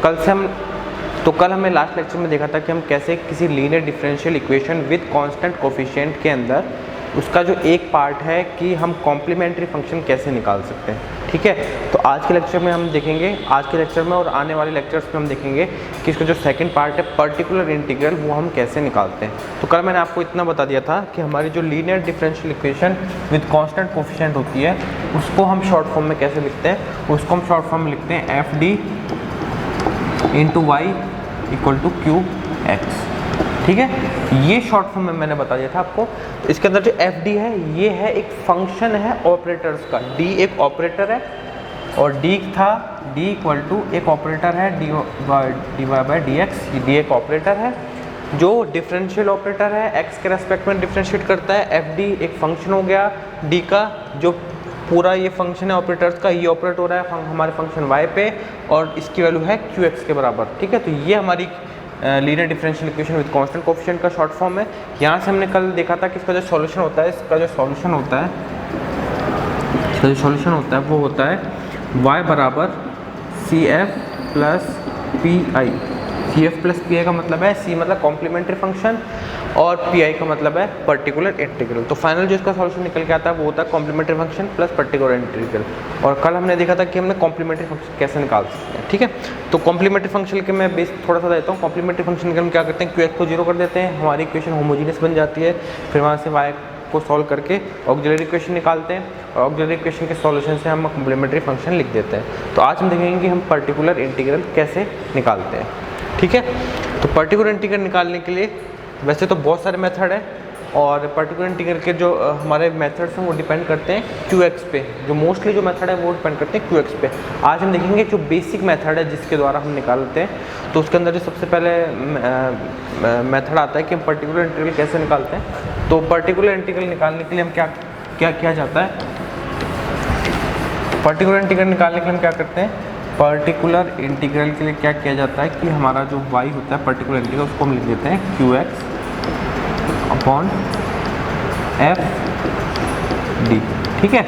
कल हमने last lecture में देखा था कि हम कैसे किसी linear differential equation with constant coefficient के अंदर उसका जो एक पार्ट है कि हम कॉम्प्लीमेंट्री फंक्शन कैसे निकाल सकते हैं। ठीक है, तो आज के लेक्चर में हम देखेंगे, आज के लेक्चर में और आने वाले लेक्चर्स में हम देखेंगे कि इसका जो सेकंड पार्ट है पर्टिकुलर इंटीग्रल वो हम कैसे निकालते हैं। तो कल मैंने आपको इतना बता दिया था कि हमारी जो linear differential equation with constant coefficient होती है उसको हम शॉर्ट फॉर्म में कैसे लिखते हैं। उसको हम शॉर्ट फॉर्म में लिखते हैं F D into Y equal to Q X. ठीक है, ये शॉर्ट फॉर्म में मैंने बता दिया था आपको। तो इसके अंदर जो एफ डी है ये है एक फंक्शन है ऑपरेटर्स का। डी एक ऑपरेटर है और डी था डी इक्वल टू एक ऑपरेटर है D Y by D X. D एक ऑपरेटर है जो डिफरेंशियल ऑपरेटर है, एक्स के रेस्पेक्ट में डिफरेंशिएट करता है। एफ डी एक फंक्शन हो गया डी का, जो पूरा ये फंक्शन है ऑपरेटर्स का, ये ऑपरेट हो रहा है हमारे फंक्शन y पे और इसकी वैल्यू है क्यू एक्स के बराबर। ठीक है, तो ये हमारी linear differential equation with constant coefficient का शॉर्ट फॉर्म है। यहाँ से हमने कल देखा था कि इसका जो सॉल्यूशन होता है, वो होता है y बराबर C F plus P I. C F plus P I का मतलब है सी मतलब कॉम्प्लीमेंट्री फंक्शन और पी आई का मतलब है पर्टिकुलर इंटीग्रल। तो फाइनल जो इसका सॉल्यूशन निकल के आता है वो होता है complementary function plus particular integral. और कल हमने देखा था कि हमने कॉम्प्लीमेंट्री फंक्शन कैसे निकाल सकते हैं। ठीक है, तो कॉम्प्लीमेंट्री फंक्शन के मैं बेस थोड़ा सा देता हूँ। कॉम्प्लीमेंट्री फंक्शन के हम क्या करते हैं, क्यू एक्स को जीरो कर देते हैं, हमारी इक्वेशन होमोजीनियस बन जाती है। फिर वहाँ से वाई को सॉल्व करके ऑक्सिलरी इक्वेशन निकालते हैं और ऑक्सिलरी इक्वेशन के सॉल्यूशन से हम कॉम्प्लीमेंट्री फंक्शन लिख देते हैं। तो आज हम देखेंगे कि हम पर्टिकुलर इंटीग्रल कैसे निकालते हैं। ठीक है, तो पर्टिकुलर इंटीग्रल निकालने के लिए वैसे तो बहुत सारे मेथड है और पर्टिकुलर इंटीग्रल के जो हमारे मेथड्स हैं वो डिपेंड करते हैं क्यू एक्स पे। जो मोस्टली जो मेथड है वो डिपेंड करते हैं क्यू एक्स पे। आज हम देखेंगे जो बेसिक मेथड है जिसके द्वारा हम निकालते हैं। तो उसके अंदर जो सबसे पहले मेथड आता है कि हम पर्टिकुलर इंटीग्रल कैसे निकालते हैं। तो पर्टिकुलर इंटीग्रल निकालने के लिए हम क्या किया जाता है, पर्टिकुलर इंटीग्रल निकालने के लिए हम क्या करते हैं, पर्टिकुलर इंटीग्रल के लिए क्या किया जाता है कि हमारा जो y होता है पर्टिकुलर इंटीग्रल उसको हम लिख देते हैं Q x upon F D. ठीक है,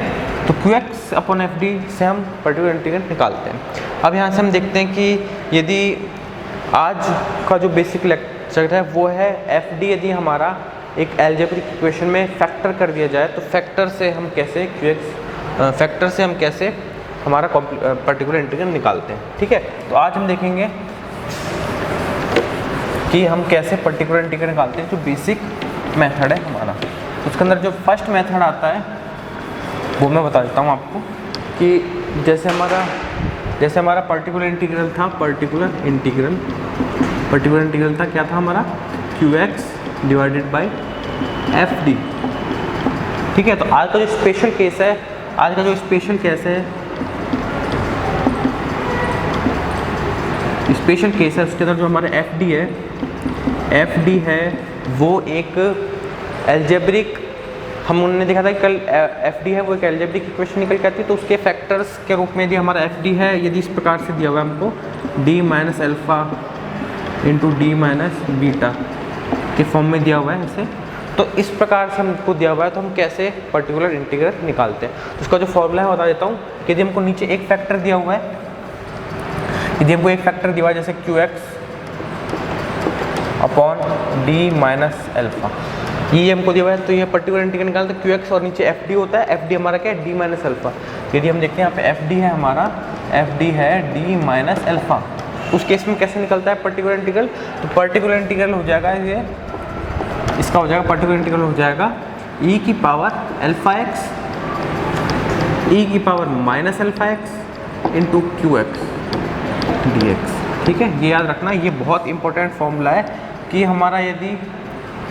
तो Q x upon F D से हम पर्टिकुलर इंटीग्रल निकालते हैं। अब यहाँ से हम देखते हैं कि यदि आज का जो बेसिक लेक्चर है वो है एफ डी यदि हमारा एक अलजेब्रिक इक्वेशन में फैक्टर कर दिया जाए तो फैक्टर से हम कैसे हमारा पर्टिकुलर इंटीग्रल निकालते हैं। ठीक है, तो आज हम देखेंगे कि हम कैसे पर्टिकुलर इंटीग्रल निकालते हैं, जो बेसिक मेथड है हमारा। उसके अंदर जो फर्स्ट मेथड आता है वो मैं बता देता हूँ आपको कि जैसे हमारा पर्टिकुलर इंटीग्रल था, पर्टिकुलर इंटीग्रल था क्या था हमारा, Q x divided by F D. ठीक है, तो आज का जो स्पेशल केस है उसके अंदर जो हमारा एफ डी है वो एक एल्जेब्रिक, हमने देखा था कि कल एफ डी है वो एक एल्जेब्रिक इक्वेशन निकल के आती है। तो उसके फैक्टर्स के रूप में यदि हमारा एफ डी है, यदि इस प्रकार से दिया हुआ है हमको D minus alpha into D minus beta के फॉर्म में दिया हुआ है ऐसे, तो इस प्रकार से हमको दिया हुआ है तो हम कैसे पर्टिकुलर इंटीग्रल निकालते हैं। तो उसका जो फॉर्मूला है बता देता हूँ कि यदि हमको नीचे एक फैक्टर दिया हुआ है, यदि हमको एक फैक्टर दिया हुआ है जैसे Q x upon D minus alpha, ये हमको दिया हुआ है, तो ये पर्टिकुलर इंटीग्रल निकालते हैं। क्यू एक्स और नीचे एफ डी होता है, एफ डी हमारा क्या है, डी माइनस एल्फ़ा। यदि हम देखते हैं यहाँ पे एफ डी है हमारा, एफ डी है डी माइनस एल्फ़ा, उस केस में कैसे निकलता है पर्टिकुलर इंटीग्रल। तो पर्टिकुलर इंटीग्रल हो जाएगा ये, इसका हो जाएगा पर्टिकुलर इंटीग्रल हो जाएगा e की पावर अल्फ़ा एक्स, e की power minus alpha x into Q x d x. ठीक है, ये याद रखना, ये बहुत इंपॉर्टेंट फॉर्मूला है कि हमारा यदि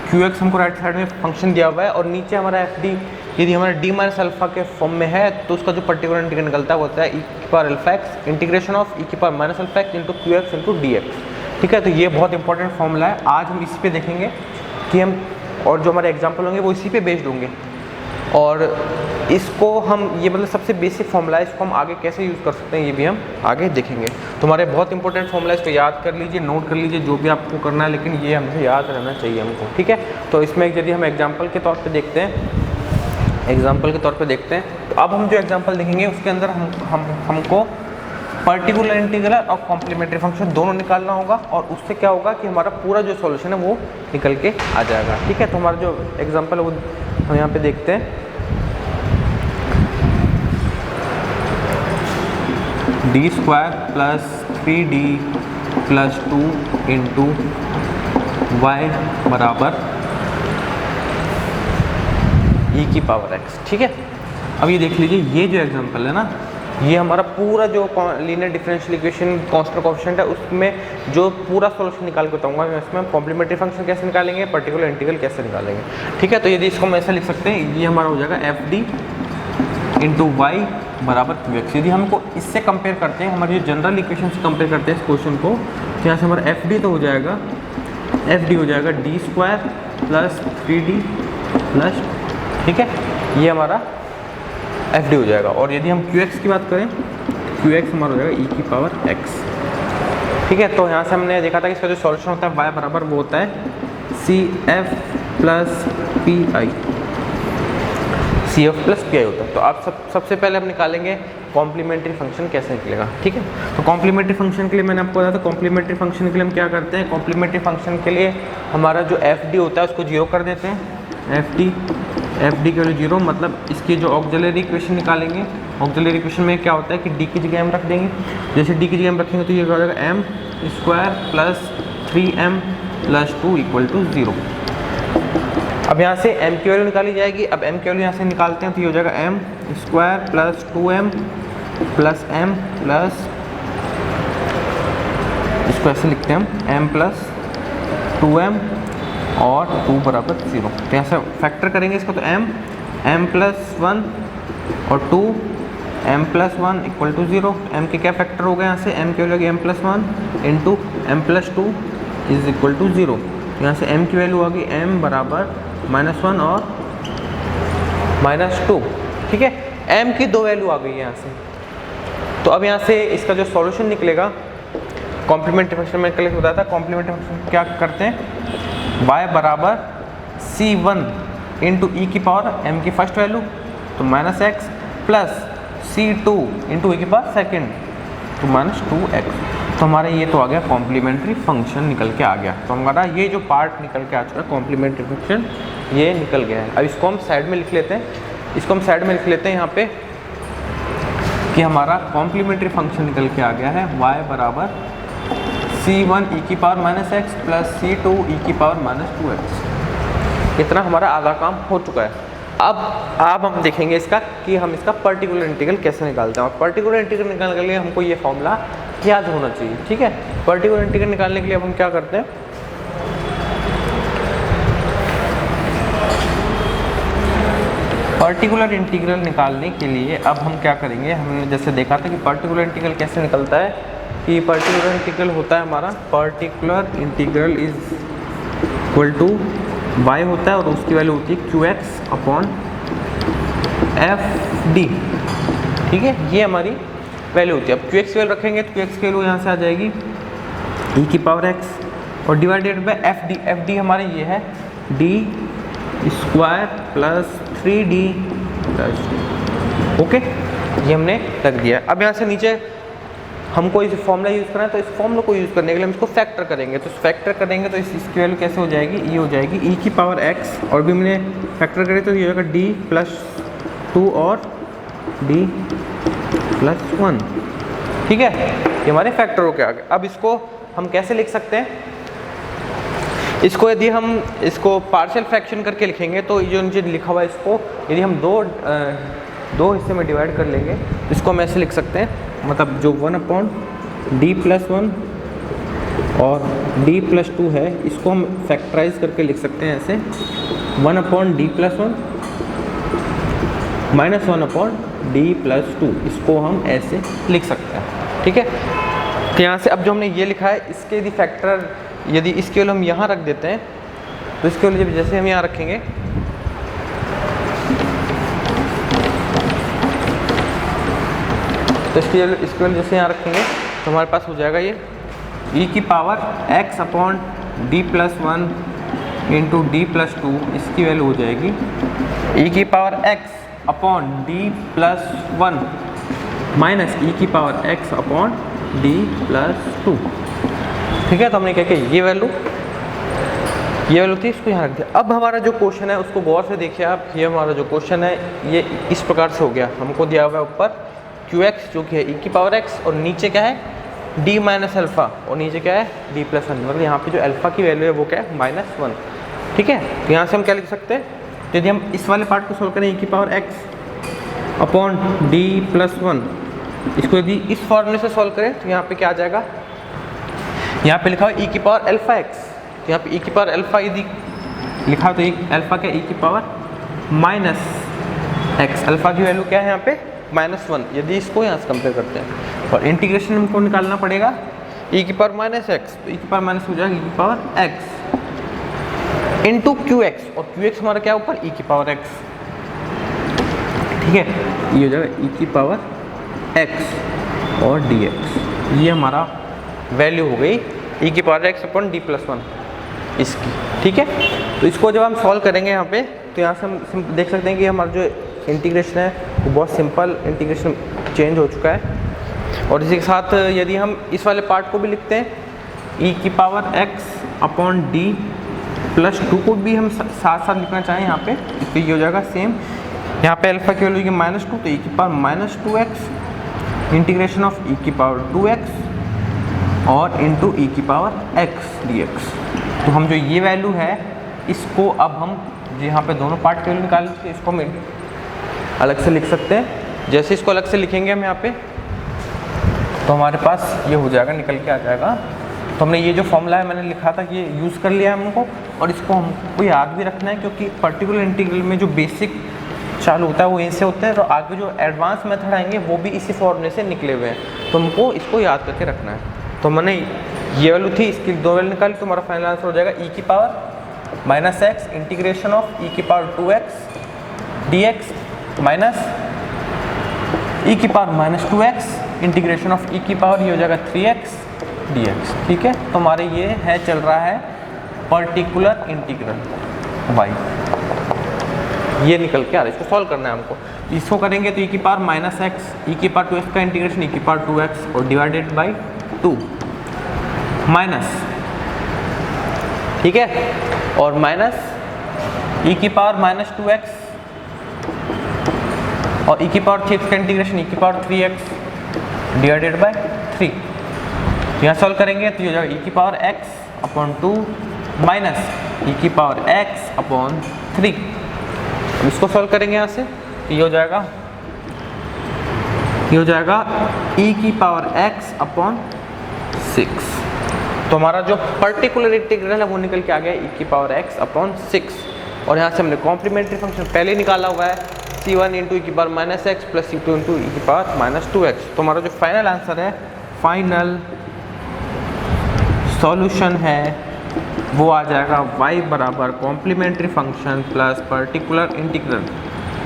क्यू एक्स हमको राइट साइड में फंक्शन दिया हुआ है और नीचे हमारा एफ डी यदि हमारा डी माइनस अल्फ़ा के फॉर्म में है तो उसका जो पर्टिकुलर इंटीग्रल निकलता है वो होता है e की power alpha x integration of e की power minus alpha x into Q x into D x. ठीक है, तो ये बहुत इंपॉर्टेंट फॉर्मूला है। आज हम इसी पे देखेंगे कि हम, और जो हमारे एग्जाम्पल होंगे वो इसी पे बेस्ड होंगे और इसको हम, ये मतलब सबसे बेसिक फॉर्मूला है, इसको हम आगे कैसे यूज़ कर सकते हैं ये भी हम आगे देखेंगे। तो हमारे बहुत इंपॉर्टेंट फॉर्मूला है, इसको याद कर लीजिए, नोट कर लीजिए जो भी आपको करना है, लेकिन ये हमसे याद रहना चाहिए हमको। ठीक है, तो इसमें यदि हम एग्जाम्पल के तौर पर देखते हैं, तो अब हम जो एग्जाम्पल देखेंगे उसके अंदर हमको पर्टिकुलर इंटीग्रल और कॉम्प्लीमेंट्री फंक्शन दोनों निकालना होगा, और उससे क्या होगा कि हमारा पूरा जो सॉल्यूशन है वो निकल के आ जाएगा। ठीक है, तो हमारा जो एग्जांपल है वो हम यहाँ पे देखते हैं। D square plus 3d plus 2 into वाई बराबर e की पावर x। ठीक है, अब ये देख लीजिए, ये जो एग्जांपल है ना, ये हमारा पूरा जो linear differential equation constant coefficient है उसमें जो पूरा सॉल्यूशन निकाल के बताऊंगा मैं। इसमें कॉम्प्लीमेंट्री फंक्शन कैसे निकालेंगे, पर्टिकुलर इंटीग्रल कैसे निकालेंगे। ठीक है, तो यदि इसको हम ऐसा लिख सकते हैं, ये हमारा हो जाएगा एफ डी इंटू वाई बराबर क्यू एक्स। यदि हमको इससे कंपेयर करते हैं, हमारी जो जनरल इक्वेशन से कंपेयर करते हैं इस क्वेश्चन को, तो यहाँ से हमारा एफ डी तो हो जाएगा, एफ डी हो जाएगा D square plus 3d plus, ठीक है, ये हमारा एफ डी हो जाएगा। और यदि हम क्यू एक्स की बात करें, क्यू एक्स हमारा हो जाएगा ई की पावर एक्स। ठीक है, तो यहाँ से हमने देखा था कि इसका जो सॉल्यूशन होता है वाई बराबर वो होता है C F plus P I, C F plus P I होता है। तो आप सबसे पहले हम निकालेंगे कॉम्प्लीमेंट्री फंक्शन कैसे निकलेगा। ठीक है, तो कॉम्प्लीमेंट्री फंक्शन के लिए मैंने आपको बताया था, कॉम्प्लीमेंट्री फंक्शन के लिए हम क्या करते हैं, कॉम्प्लीमेंट्री फंक्शन के लिए हमारा जो एफ डी होता है उसको जीरो कर देते हैं। एफ डी के वैल्यू जीरो, मतलब इसकी जो ऑक्सिलरी इक्वेशन निकालेंगे, ऑक्सिलरी इक्वेशन में क्या होता है कि डी की जगह हम रख देंगे। जैसे डी की जगह हम रखेंगे तो ये हो जाएगा M square plus 3m plus 2 equal to 0। अब यहाँ से m की वैल्यू निकाली जाएगी। अब m की वैल्यू यहाँ से निकालते हैं तो ये हो जाएगा m square plus 2m plus m plus, इसको ऐसे लिखते हैं हम m प्लस 2m और 2 बराबर 0। तो यहाँ से फैक्टर करेंगे इसको, तो m प्लस 1 और 2 m plus 1 equal to 0। m के क्या फैक्टर हो गए यहाँ से, m की value m plus 1 into m plus 2 is equal to 0। यहाँ से m की वैल्यू आ गई m बराबर -1 और -2। ठीक है, m की दो वैल्यू आ गई है यहाँ से। तो अब यहाँ से इसका जो सॉल्यूशन निकलेगा कॉम्प्लीमेंट्री फंक्शन में कल बताया था, कॉम्प्लीमेंट्री फंक्शन क्या करते हैं, y बराबर c1 इंटू ई की पावर m की फर्स्ट वैल्यू तो -x plus c2 into e की पावर सेकेंड तो -2x। तो हमारा ये तो आ गया कॉम्प्लीमेंट्री फंक्शन निकल के आ गया। तो हमारा ये जो पार्ट निकल के आ चुका है कॉम्प्लीमेंट्री फंक्शन, ये निकल गया है। अब इसको हम साइड में लिख लेते हैं, इसको हम साइड में लिख लेते हैं यहाँ पे कि हमारा कॉम्प्लीमेंट्री फंक्शन निकल के आ गया है y बराबर c1 ई की पावर -x प्लस c2 ई की पावर -2x। इतना हमारा आधा काम हो चुका है। अब हम देखेंगे इसका कि हम इसका पर्टिकुलर इंटीग्रल कैसे निकालते हैं। और पर्टिकुलर इंटीग्रल निकालने के लिए हमको ये फॉर्मूला याद होना चाहिए। ठीक है, पर्टिकुलर इंटीग्रल निकालने के लिए अब हम क्या करते हैं, पर्टिकुलर इंटीग्रल निकालने के लिए अब हम क्या करेंगे, हमने जैसे देखा था कि पर्टिकुलर इंटीग्रल कैसे निकलता है, कि पर्टिकुलर इंटीग्रल होता है हमारा, particular integral is equal to y होता है और उसकी वैल्यू होती है qx अपॉन एफ डी। ठीक है, ये हमारी वैल्यू होती है। अब qx की वैल्यू रखेंगे तो qx की वैल्यू यहाँ से आ जाएगी e की पावर x और डिवाइडेड बाय एफ डी हमारे ये है d square plus 3d plus, okay, ये हमने रख दिया। अब यहाँ से नीचे हमको इस फॉर्मूला यूज़ करना है, तो इस फॉर्मूला को यूज़ करने के लिए हम इसको फैक्टर करेंगे। तो फैक्टर करेंगे तो इसकी वैल्यू कैसे हो जाएगी, ये हो जाएगी e की पावर x और भी मैंने फैक्टर करें तो ये होगा d प्लस 2 और d प्लस 1। ठीक है, ये हमारे फैक्टर हो के आ गए। अब इसको हम कैसे लिख सकते हैं, इसको यदि हम इसको पार्शियल फ्रैक्शन करके लिखेंगे तो ये जो नीचे लिखा हुआ है इसको यदि हम दो हिस्से में डिवाइड कर लेंगे तो इसको हम ऐसे लिख सकते हैं, मतलब जो 1 अपॉन डी प्लस 1 और d प्लस 2 है इसको हम फैक्टराइज करके लिख सकते हैं ऐसे 1 upon D plus 1 minus 1 upon D plus 2, इसको हम ऐसे लिख सकते हैं। ठीक है, तो यहाँ से अब जो हमने ये लिखा है इसके यदि फैक्टर, यदि इसके वैल्यू हम यहाँ रख देते हैं तो इसके वैल्यू जैसे हम यहाँ रखेंगे तो इसकी वैल्यू जैसे यहाँ रखेंगे तो हमारे पास हो जाएगा ये e की power x upon D plus 1 into D plus 2, इसकी वैल्यू हो जाएगी e की power x upon D plus 1 minus e की power x upon D plus 2। ठीक है, तो हमने क्या किया, ये वैल्यू थी, इसको यहाँ रख दिया। अब हमारा जो क्वेश्चन है उसको गौर से देखिए आप, ये हमारा जो क्वेश्चन है ये इस प्रकार से हो गया। हमको दिया हुआ है ऊपर क्यू एक्स जो कि है ई की पावर एक्स, और नीचे क्या है डी माइनस अल्फ़ा, और नीचे क्या है डी प्लस 1। मतलब यहाँ पे जो अल्फ़ा की वैल्यू है वो क्या है -1। ठीक है, तो यहाँ से हम क्या लिख सकते हैं, तो यदि हम इस वाले पार्ट को सोल्व करें ई की power x upon D plus 1, इसको यदि इस फॉर्मूले से सॉल्व करें तो यहाँ पे क्या आ जाएगा, यहाँ पे लिखा हुआ ई की पावर अल्फ़ा एक्स, तो यहाँ पे ई की पावर अल्फ़ा यदि लिखा तो अल्फ़ा क्या ई की पावर माइनस एक्स, अल्फ़ा की वैल्यू क्या है यहाँ पे -1। यदि इसको यहाँ से कंपेयर करते हैं और इंटीग्रेशन हमको निकालना पड़ेगा ई की पावर माइनस एक्स, तो ई की पावर माइनस हो जाएगा ई की power x into Q x, और क्यू एक्स हमारा क्या है ऊपर ई की पावर एक्स। ठीक है, ये हो जाएगा ई की पावर एक्स और डी एक्स, ये हमारा वैल्यू हो गई ई की power x upon D plus 1 इसकी। ठीक है, तो इसको जब हम सॉल्व करेंगे यहाँ पे, तो यहाँ से हम देख सकते हैं कि हमारा जो इंटीग्रेशन है वो बहुत सिंपल इंटीग्रेशन चेंज हो चुका है। और इसी के साथ यदि हम इस वाले पार्ट को भी लिखते हैं ई की power x upon D plus 2 को भी हम साथ साथ लिखना चाहें यहाँ पे, तो ये हो जाएगा सेम। यहाँ पे अल्फ़ा की वैल्यू -2, तो ई की power -2x integration of e की पावर 2x और इंटू ई की पावर x dx। तो हम जो ये वैल्यू है इसको अब हम यहाँ पे दोनों पार्ट के वैल्यू निकाल के इसको हम अलग से लिख सकते हैं। जैसे इसको अलग से लिखेंगे हम यहाँ पे, तो हमारे पास ये हो जाएगा, निकल के आ जाएगा। तो हमने ये जो फॉर्मूला है मैंने लिखा था ये यूज़ कर लिया है हमको, और इसको हमको याद भी रखना है क्योंकि पर्टिकुलर इंटीग्रल में जो बेसिक चालू होता है वो इनसे होता है, और आगे जो एडवांस मेथड आएंगे वो भी इसी फॉर्मूले से निकले हुए हैं, तो हमको इसको याद करके रखना है। तो मैंने ये वैल्यू थी, इसकी 2 वैल्यू निकाली, तो हमारा फाइनल आंसर हो जाएगा ई की power -x integration of e की power 2x dx minus e की power -2x integration of e की पावर, ये हो जाएगा 3x dx। ठीक है, तो हमारे ये है चल रहा है पर्टिकुलर इंटीग्रल y, ये निकल के आ रहा है। इसको सॉल्व करना है हमको, इसको करेंगे तो ई की पावर -x ई की पावर 2x का इंटीग्रेशन ई की पावर 2x और डिवाइडेड बाई 2 माइनस, ठीक है, और माइनस ई की पावर -2x और ई की पावर 3x का इंटीग्रेशन ई की पावर 3x डिवाइडेड बाई 3। यहाँ सॉल्व करेंगे तो ये हो जाएगा ई की power x upon 2 minus e की पावर x अपॉन 3। इसको सॉल्व करेंगे यहाँ से, ये हो जाएगा ई की पावर x अपॉन 6। तो हमारा जो पर्टिकुलर इंटीग्रल है वो निकल के आ गया ई की पावर x अपॉन 6। और यहाँ से हमने कॉम्प्लीमेंट्री फंक्शन पहले निकाला हुआ है c1 इंटू ई की power -x plus c2 into e की पावर -2x। तो हमारा जो फाइनल आंसर है, फाइनल सॉल्यूशन है वो आ जाएगा y बराबर complementary function plus particular integral.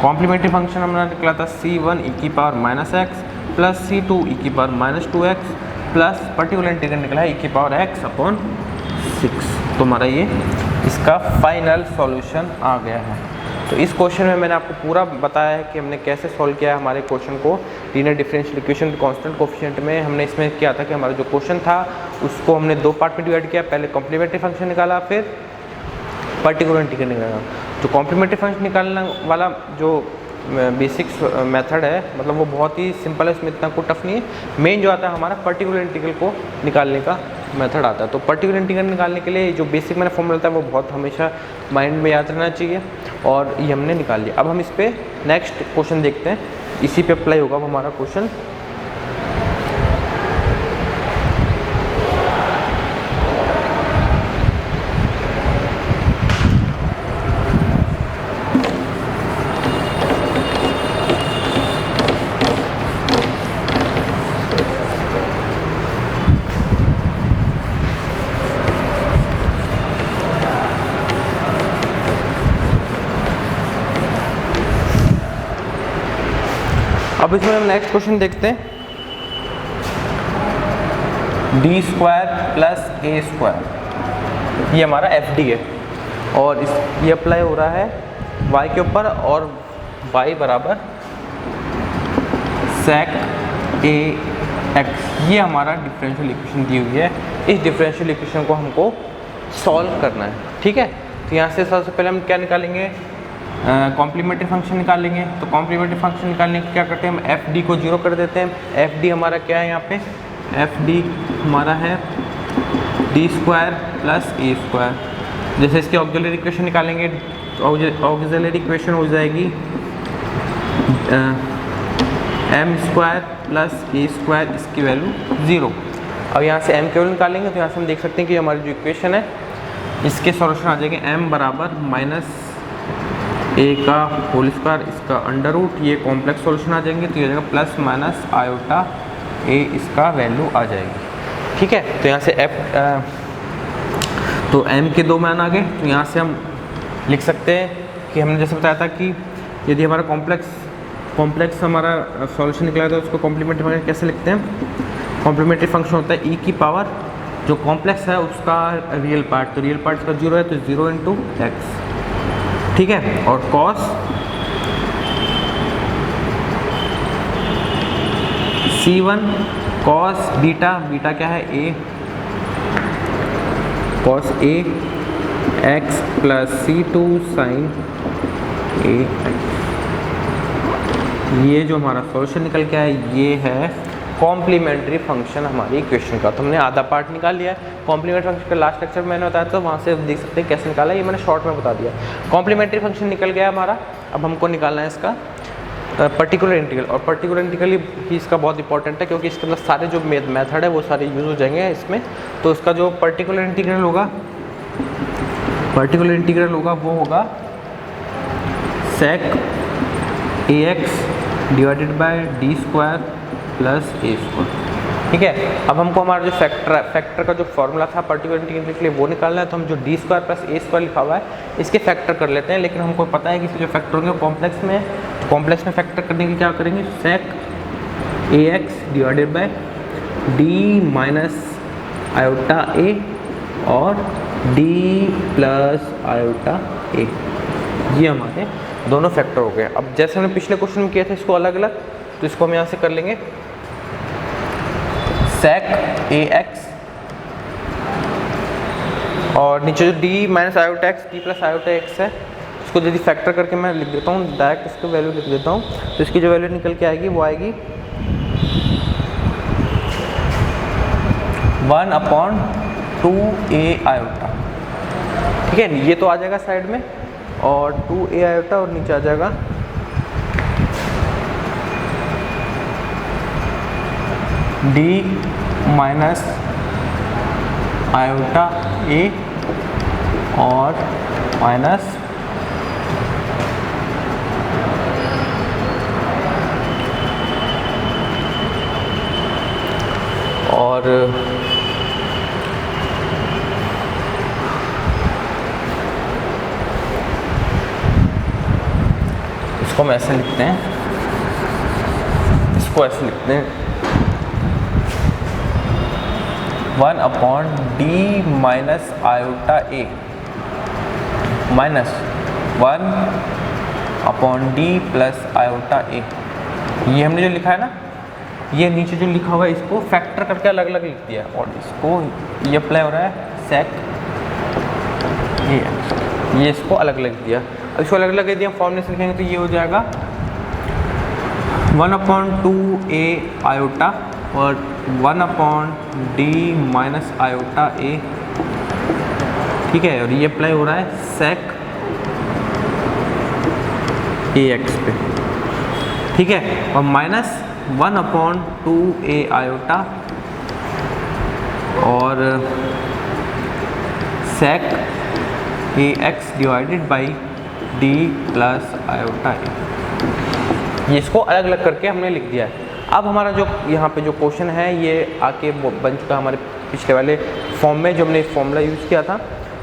Complementary function हमने निकला था c1 ई की पावर -x प्लस c2 ई की power -2x plus particular integral निकला है ई की पावर x अपॉन 6। तो हमारा ये इसका फाइनल सॉल्यूशन आ गया है। तो इस क्वेश्चन में मैंने आपको पूरा बताया है कि हमने कैसे सॉल्व किया है हमारे क्वेश्चन को linear differential equation constant coefficient में। हमने इसमें क्या था कि हमारा जो क्वेश्चन था उसको हमने 2 पार्ट में डिवाइड किया, पहले कॉम्प्लीमेंट्री फंक्शन निकाला, फिर पर्टिकुलर इंटीग्रल निकाला। जो कॉम्प्लीमेंट्री फंक्शन निकालने वाला जो बेसिक मेथड है, मतलब वो बहुत ही सिंपल है, इसमें इतना कोई टफ नहीं है। मेन जो आता है हमारा पर्टिकुलर इंटीग्रल को निकालने का मेथड आता है। तो पर्टिकुलर इंटीग्रल निकालने के लिए जो बेसिक मैंने फॉर्मूला था वो बहुत हमेशा माइंड में याद रहना चाहिए, और ये हमने निकाल लिया। अब हम इस पर नेक्स्ट क्वेश्चन देखते हैं, इसी पे अप्लाई होगा वो हमारा क्वेश्चन। अब इसमें हम नेक्स्ट क्वेश्चन देखते हैं, D square plus a square, ये हमारा एफ डी है, और इस ये अप्लाई हो रहा है y के ऊपर, और y बराबर सेक ए एक्स, ये हमारा डिफरेंशियल इक्वेशन दी हुई है। इस डिफरेंशियल इक्वेशन को हमको सॉल्व करना है, ठीक है। तो यहाँ से सबसे पहले हम क्या निकालेंगे, कॉम्प्लीमेंट्री फंक्शन निकालेंगे। तो कॉम्प्लीमेंट्री फंक्शन निकालने के क्या करते हैं, हम एफ डी को जीरो कर देते हैं। एफ डी हमारा क्या है, यहाँ पे एफ डी हमारा है D square plus a square. जैसे इसके ऑक्सिलरी इक्वेशन निकालेंगे, तो ऑक्सिलरी इक्वेशन हो जाएगी M square plus a square, इसकी वैल्यू 0। अब यहाँ से एम की वैल्यू निकालेंगे, तो यहाँ से हम देख सकते हैं कि हमारी जो इक्वेशन है इसके सॉल्यूशन आ जाएंगे एम बराबर माइनस ए का होल स्क्वायर, इसका अंडर रूट, ये कॉम्प्लेक्स सॉल्यूशन आ जाएंगे। तो ये हो जाएगा प्लस माइनस आयोटा ए, इसका वैल्यू आ जाएगी, ठीक है। तो यहाँ से तो एम के 2 मान आ गए। तो यहाँ से हम लिख सकते हैं कि हमने जैसे बताया था कि यदि हमारा कॉम्प्लेक्स हमारा सॉल्यूशन निकला तो उसको कॉम्प्लीमेंट्री फंक्शन कैसे लिखते हैं। कॉम्प्लीमेंट्री फंक्शन होता है ई की पावर, जो कॉम्प्लेक्स है उसका रियल पार्ट, तो रियल पार्ट इसका 0 है तो 0 इंटू एक्स, ठीक है। और cos C1 cos beta, beta क्या है ए, cos A x plus C2 sign A x. ये जो हमारा सॉल्यूशन निकल के आया ये है कॉम्प्लीमेंट्री फंक्शन हमारी इक्वेशन का। तो हमने आधा पार्ट निकाल लिया है। कॉम्प्लीमेंट्री फंक्शन का लास्ट लेक्चर मैंने बताया था, वहाँ से देख सकते हैं कैसे निकाला, ये मैंने शॉर्ट में बता दिया। कॉम्प्लीमेंट्री फंक्शन निकल गया हमारा। अब हमको निकालना है इसका पर्टिकुलर इंटीग्रल, और पर्टिकुलर इंटीग्रल ही इसका बहुत इंपॉर्टेंट है क्योंकि इसके अंदर सारे जो मेथड है वो सारे यूज हो जाएंगे इसमें। तो इसका जो पर्टिकुलर इंटीग्रल होगा वो होगा sec a x divided by D square plus a square, ठीक है। अब हमको हमारा जो फैक्टर का जो फॉर्मूला था पर्टिकुलर इंटीग्रल के लिए वो निकालना है। तो हम जो D square plus a square लिखा हुआ है इसके फैक्टर कर लेते हैं, लेकिन हमको पता है कि इसके जो फैक्टर होंगे कॉम्प्लेक्स में फैक्टर करने के क्या करेंगे, sec a x divided by D minus iota a और डी प्लस आयोटा ए, ये हमारे दोनों फैक्टर हो गए। अब जैसे हमने पिछले क्वेश्चन में किया था इसको अलग अलग, तो इसको हम यहाँ से कर लेंगे सेक ए एक्स और नीचे जो D minus iota x, D plus iota x है, इसको यदि फैक्टर करके मैं लिख देता हूँ, डायरेक्ट इसको वैल्यू लिख देता हूँ। तो इसकी जो वैल्यू निकल के आएगी वो आएगी 1/2a आयोटा, ठीक है। ये तो आ जाएगा साइड में, और 2a आयोटा और नीचे आ जाएगा डी माइनस आयोटा ए और माइनस और इसको हम ऐसे लिखते हैं, इसको ऐसे लिखते हैं 1/d minus iota A minus 1/d plus iota a. ये हमने जो लिखा है ना, ये नीचे जो लिखा हुआ है इसको फैक्टर करके अलग अलग लिख दिया, और इसको ये अप्लाई हो रहा है सेक ये इसको अलग अलग दिया। अब इसको अलग अलग दिया, फॉर्मूले से लिखेंगे तो ये हो जाएगा 1/2a आयोटा और 1/d माइनस आयोटा ए, ठीक है। और ये अप्लाई हो रहा है सेक ए एक्स पे, ठीक है। और माइनस 1/2a आयोटा और sec a x divided by D plus iota a, ये इसको अलग अलग करके हमने लिख दिया है। अब हमारा जो यहाँ पे जो क्वेश्चन है ये आके बन चुका है हमारे पिछले वाले फॉर्म में, जो हमने फॉर्मूला यूज़ किया था।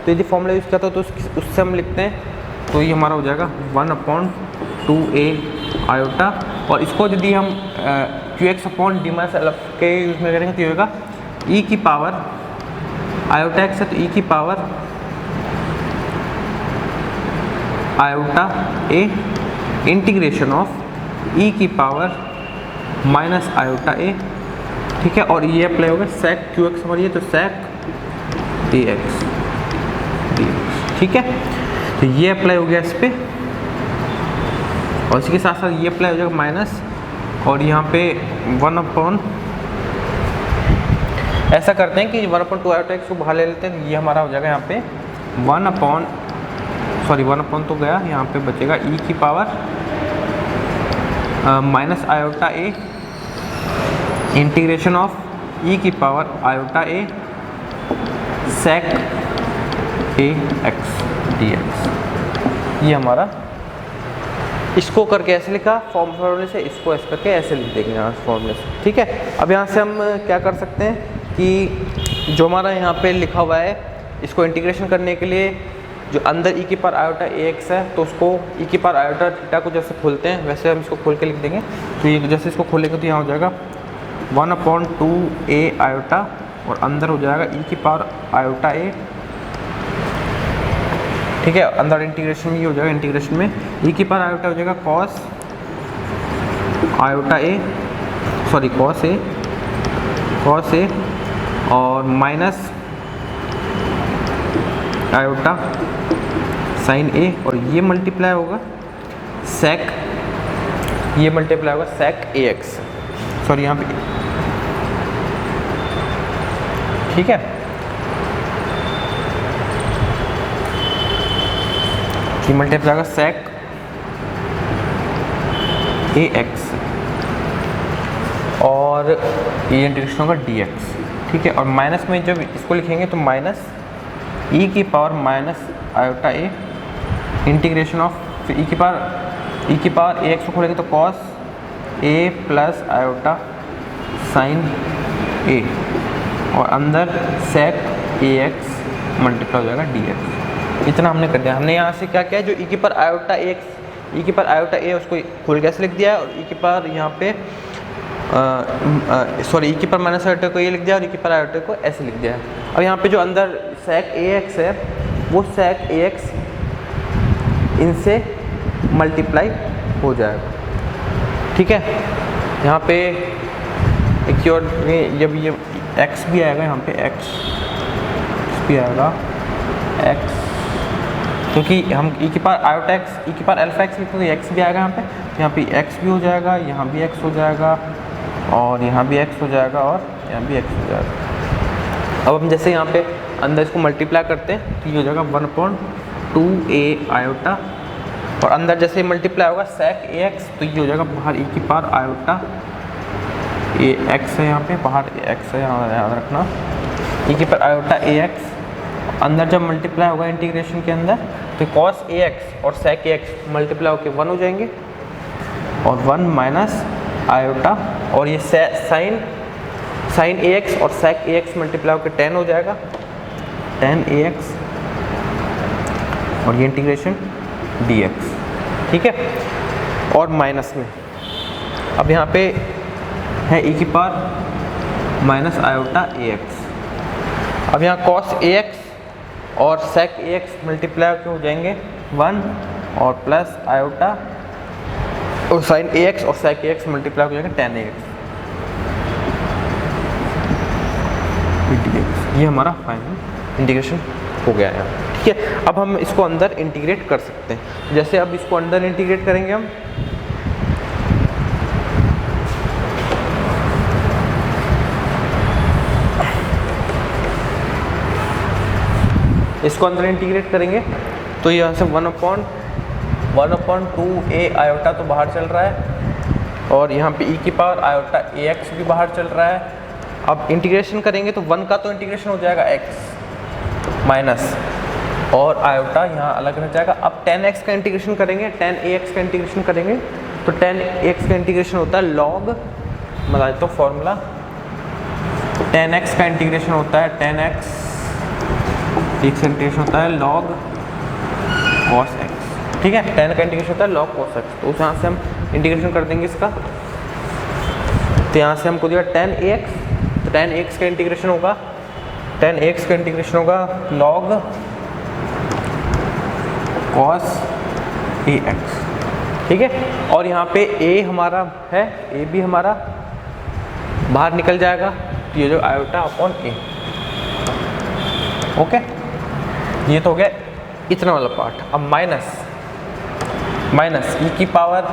तो यदि फॉर्मूला यूज़ किया था तो उससे हम लिखते हैं, तो ये हमारा हो जाएगा 1/2a आयोटा, और इसको यदि हम qx/d के यूज़ में करेंगे तो ये होगा e की पावर आयोटा एक्स है तो e की power iota a integration of e की पावर माइनस आयोटा ए, ठीक है। और ये अप्लाई होगा सेक क्यू एक्स हमारी, तो सेक डी एक्स, ठीक है। तो ये अप्लाई हो गया इस पर, और इसी के साथ साथ ये अप्लाई हो जाएगा माइनस, और यहाँ पे 1/, ऐसा करते हैं कि 1/2 आयोटा एक्स को बाहर ले लेते हैं, ये हमारा हो जाएगा यहाँ पे 1/, तो गया, यहाँ पे बचेगा ई की power minus iota a integration of e की power iota a sec a x d x. ये हमारा, इसको करके ऐसे लिखा फॉर्मूले से, इसको ऐसे करके ऐसे लिख देंगे यहाँ फॉर्मूले से, ठीक है। अब यहाँ से हम क्या कर सकते हैं कि जो हमारा यहाँ पे लिखा हुआ है, इसको इंटीग्रेशन करने के लिए जो अंदर ई की पावर आयोटा ए एक्स है, तो उसको ई की पावर आयोटा थीटा को जैसे खोलते हैं वैसे हम इसको खोल के लिख देंगे। तो ये जैसे इसको खोलेंगे तो यहाँ हो जाएगा 1/2 ए आयोटा, और अंदर हो जाएगा ई की पावर आयोटा ए, ठीक है। अंदर इंटीग्रेशन में ये हो जाएगा, इंटीग्रेशन में ई की पावर आयोटा हो जाएगा cos iota A, sorry cos A, और माइनस आयोटा साइन ए, और ये मल्टीप्लाई होगा सेक, ये मल्टीप्लाई होगा सेक ए एक्स, सॉरी यहाँ पे, ठीक है। ये मल्टीप्लाई होगा सेक ए एक्स, और ये इंटीग्रेशन होगा डी एक्स, ठीक है। और माइनस में जब इसको लिखेंगे तो माइनस ई की power minus iota a integration of, फिर ई की पावर ए एक्स को खोलेंगे तो cos A plus iota sine ए, और अंदर सेक ए एक्स मल्टीप्लाई हो जाएगा डी एक्स। इतना हमने कर दिया। हमने यहाँ से क्या किया, जो ई की पावर आयोटा एक्स, ई की पावर आयोटा ए उसको खोल के ऐसे लिख दिया है, और ई की पावर यहाँ पे सॉरी ई की पावर माइनस आयोटा को ये लिख दिया, और ई की पावर आयोटा को ऐसे लिख दिया है। अब यहाँ पे जो अंदर सेक ए एक्स है, वो सेक ए एक्स इनसे मल्टीप्लाई हो जाएगा, ठीक है। यहाँ पे एक और जब ये एक्स भी आएगा, यहाँ पे एक्स भी आएगा एक्स, क्योंकि हम ई की पावर आयोटा एक्स, ई की पावर अल्फा एक्स लिखते हैं तो एक्स भी आएगा यहाँ पे एक्स भी हो जाएगा, यहाँ भी एक्स हो जाएगा, और यहाँ भी एक्स हो जाएगा, और यहाँ भी एक्स हो जाएगा। अब हम जैसे यहाँ पे अंदर इसको मल्टीप्लाई करते हैं तो ये हो जाएगा 1/2 ए आयोटा, और अंदर जैसे मल्टीप्लाई होगा सेक ए एक्स, तो ये हो जाएगा बाहर ई की पावर आयोटा ए एक्स है, यहाँ पे बाहर एक्स है, यहाँ याद रखना, ई की पावर आयोटा ए एक्स। अंदर जब मल्टीप्लाई होगा इंटीग्रेशन के अंदर, तो कॉस ए एक्स और सेक ए एक्स मल्टीप्लाई होकर 1 हो जाएंगे, और 1 माइनस आयोटा, और ये साइन ए एक्स और सेक ए एक्स मल्टीप्लाई होकर 10 हो जाएगा, 10 ए एक्स, और ये इंटीग्रेशन डी एक्स, ठीक है। और माइनस में अब यहाँ पे है ई की पावर माइनस आयोटा ए एक्स। अब यहाँ कॉस ए एक्स और सेक ए एक्स मल्टीप्लाई होकर हो जाएंगे 1, और प्लस आयोटा और साइन ए एक्स और सेक ए एक्स मल्टीप्लाई हो जाएगा 10 ए एक्स डी एक्स। ये हमारा फाइनल इंटीग्रेशन हो गया है, ठीक है। अब हम इसको अंदर इंटीग्रेट कर सकते हैं। जैसे अब इसको अंदर इंटीग्रेट करेंगे हम, इसको अंदर इंटीग्रेट करेंगे तो यहाँ से 1/2 ए आयोटा तो बाहर चल रहा है, और यहाँ पे ई की पावर आयोटा ए एक्स भी बाहर चल रहा है। अब इंटीग्रेशन करेंगे तो 1 का तो इंटीग्रेशन हो जाएगा एक्स माइनस, और आयोटा यहाँ अलग रह जाएगा। अब 10x का इंटीग्रेशन करेंगे, 10ax का इंटीग्रेशन करेंगे, तो 10x का इंटीग्रेशन होता है लॉग, बता देता हूँ फॉर्मूला, 10x का इंटीग्रेशन होता है 10x का इंटीग्रेशन होता है लॉग cos x, ठीक है। 10 का इंटीग्रेशन होता है लॉग cos x, तो यहाँ से हम इंटीग्रेशन कर देंगे इसका, तो यहाँ से हमको दिया 10ax, तो 10ax का इंटीग्रेशन होगा, 10ax का इंटीग्रेशन होगा log cos ax, ठीक है। और यहाँ पे ए हमारा है, ए भी हमारा बाहर निकल जाएगा, तो ये जो आयोटा अपॉन ए। ओके, ये तो हो गया इतना वाला पार्ट। अब माइनस ई की पावर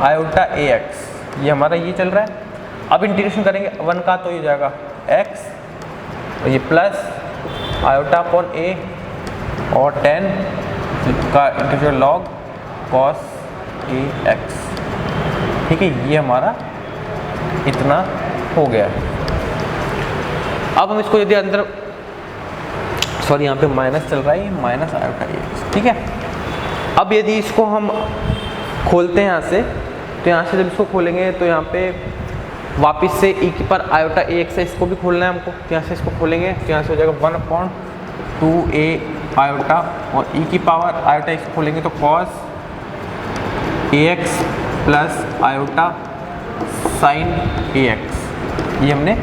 आयोटा ए एक्स, ये हमारा ये चल रहा है। अब इंटीग्रेशन करेंगे 1 का, तो ये जाएगा x और ये प्लस आयोटा अपॉन ए और 10 का integral log cos A x. ठीक है, ये हमारा इतना हो गया। अब हम इसको यदि अंदर, सॉरी यहाँ पे माइनस चल रहा है, ये माइनस आयोटा ए एक्स। ठीक है, अब यदि इसको हम खोलते हैं यहाँ से, तो यहाँ से जब इसको खोलेंगे तो यहाँ पे वापस से ई की पर आयोटा ए एक्स है, इसको भी खोलना है हमको। तो यहाँ से इसको खोलेंगे तो यहाँ से हो जाएगा 1/2a आयोटा, और ई की पावर आयोटा एक्स खोलेंगे तो cos A x plus iota sine A x. ये हमने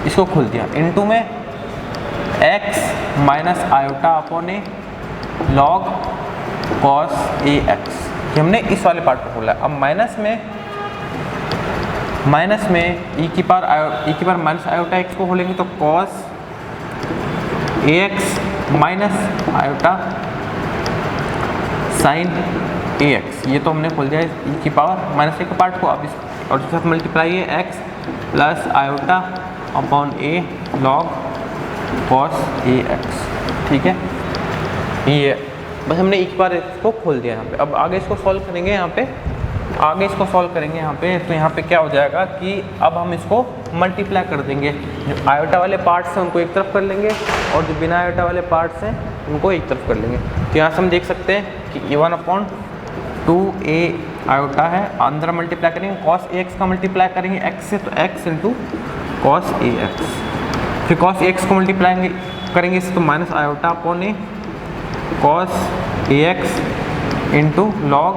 इसको खोल दिया। इनटू में x minus iota upon A log cos A x, ये हमने इस वाले पार्ट को खोला है। अब माइनस में ई की पावर माइनस आयोटा एक्स को खोलेंगे तो cos A x minus iota sine A x, ये तो हमने खोल दिया ई की पावर माइनस ए के पार्ट को। अब इस और इसके साथ मल्टीप्लाई है x plus iota upon A log cos A x. ठीक है, ये बस हमने एक बार इसको खोल दिया यहाँ पे। अब आगे इसको सॉल्व करेंगे यहाँ पे, तो यहाँ पे क्या हो जाएगा कि अब हम इसको मल्टीप्लाई कर देंगे। जो आयोटा वाले पार्ट्स हैं उनको एक तरफ कर लेंगे, और जो बिना आयोटा वाले पार्ट्स हैं उनको एक तरफ कर लेंगे। तो यहाँ से हम देख सकते हैं कि 1/2a आयोटा है, अंदर मल्टीप्लाई करेंगे, कॉस ए एक्स का मल्टीप्लाई करेंगे एक्स से, तो x into cos A x. फिर कॉस ए एक्स को मल्टीप्लाई करेंगे इससे, तो minus iota upon A cos A x into log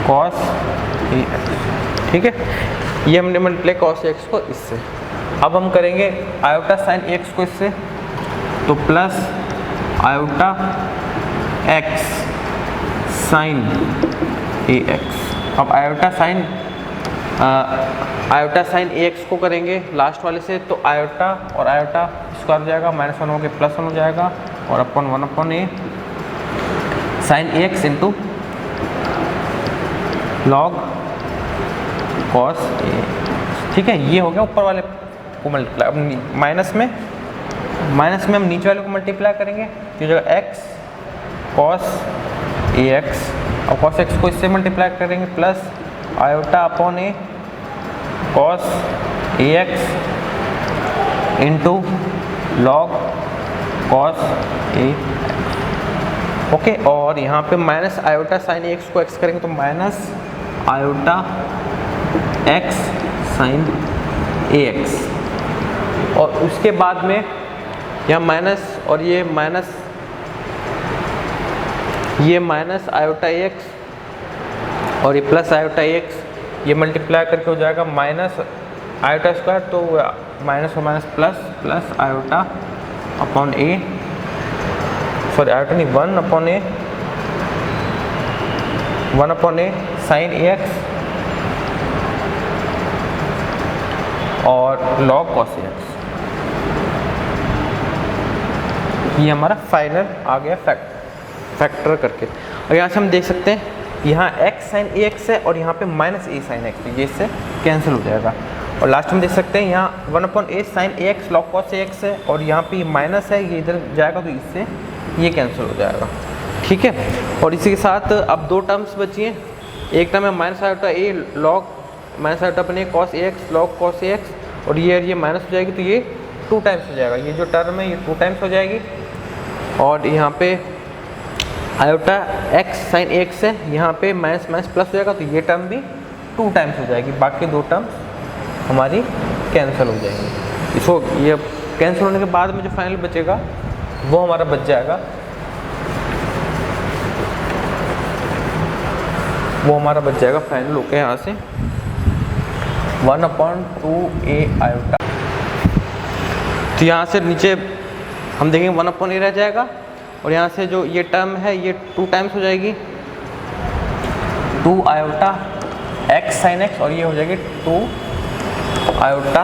cos A x. ठीक है, ये हमने मल्टीप्लाई कॉस ए एक्स को इससे। अब हम करेंगे आयोटा साइन ए एक्स को इससे, तो प्लस आयोटा एक्स साइन ए एक्स। अब आयोटा साइन ए एक्स को करेंगे लास्ट वाले से, तो आयोटा और आयोटा स्क्वायर हो जाएगा, -1 हो के +1 हो जाएगा, और upon 1/a sign A x into log cos A. ठीक है, ये हो गया ऊपर वाले को मल्टीप्लाई। अब माइनस में हम नीचे वाले को मल्टीप्लाई करेंगे, तो जगह x कॉस ए एक्स, और कॉस एक्स को इससे मल्टीप्लाई करेंगे, plus iota upon A cos A x into log cos A. Okay, और यहाँ पे माइनस आयोटा साइन ए एक्स को x करेंगे, तो माइनस आयोटा x साइन ए एक्स, और उसके बाद में यहाँ माइनस और ये माइनस आयोटा एक्स और ये प्लस आयोटा एक्स, ये मल्टीप्लाई करके हो जाएगा माइनस आयोटा स्क्वायर, तो माइनस और माइनस प्लस आयोटा अपॉन ए, सॉरी आयोटा नहीं, 1/a साइन ए एक्स और लॉग कॉस ए एक्स। ये हमारा फाइनल आ गया फैक्टर करके। और यहाँ से हम देख सकते हैं यहाँ x साइन ए एक्स है और यहाँ पे माइनस ए साइन एक्स है, ये इससे कैंसिल हो जाएगा। और लास्ट में देख सकते हैं यहाँ 1/a sign A x log cos A x है, और यहाँ पे माइनस है, ये इधर जाएगा तो इससे ये कैंसिल हो जाएगा। ठीक है, और इसी के साथ अब 2 टर्म्स बची हैं। एक टर्म है माइनस आयोटा ए लॉग माइनस आयोटा अपने cos A x log cos A x, और ये माइनस हो जाएगी, तो ये 2 टाइम्स हो जाएगा। ये जो टर्म है ये 2 टाइम्स हो जाएगी, और यहाँ पे आयोटा एक्स साइन एक्स है, यहाँ पे माइनस माइनस प्लस हो जाएगा, तो ये टर्म भी 2 टाइम्स हो जाएगी। बाकी 2 टर्म्स हमारी कैंसिल हो जाएंगी। इसको ये कैंसिल होने के बाद में जो फाइनल बचेगा वो हमारा बच जाएगा, फाइनल होके यहाँ से 1/2a आयोटा। तो यहाँ से नीचे हम देखेंगे 1/a रह जाएगा, और यहाँ से जो ये टर्म है ये 2 टाइम्स हो जाएगी 2 आयोटा x sin x, और ये हो जाएगी 2 iota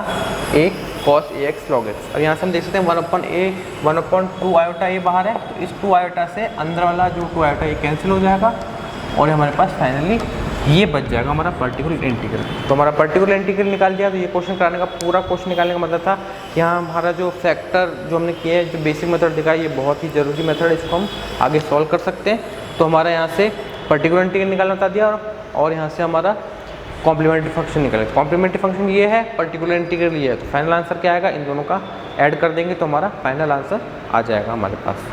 a cos ax log x। और यहाँ से हम देख सकते हैं 1/2 आयोटा ये बाहर है, तो इस 2 आयोटा से अंदर वाला जो 2 आयोटा ये कैंसिल हो जाएगा और हमारे पास फाइनली ये बच जाएगा हमारा पर्टिकुलर इंटीग्रल। तो हमारा पर्टिकुलर इंटीग्रल निकाल दिया। तो ये क्वेश्चन कराने का पूरा क्वेश्चन निकालने का मतलब था कि यहाँ हमारा जो फैक्टर जो हमने किया है, जो बेसिक मेथड दिखाया, ये बहुत ही ज़रूरी मेथड है, इसको हम आगे सॉल्व कर सकते हैं। तो हमारा यहाँ से पर्टिकुलर इंटीग्रल निकालना बता दिया और यहाँ से हमारा कॉम्प्लीमेंट्री फंक्शन निकले। कॉम्प्लीमेंट्री फंक्शन ये है, पर्टिकुलर इंटीग्रल ये है। तो फाइनल आंसर क्या आएगा, इन दोनों का ऐड कर देंगे तो हमारा फाइनल आंसर आ जाएगा हमारे पास।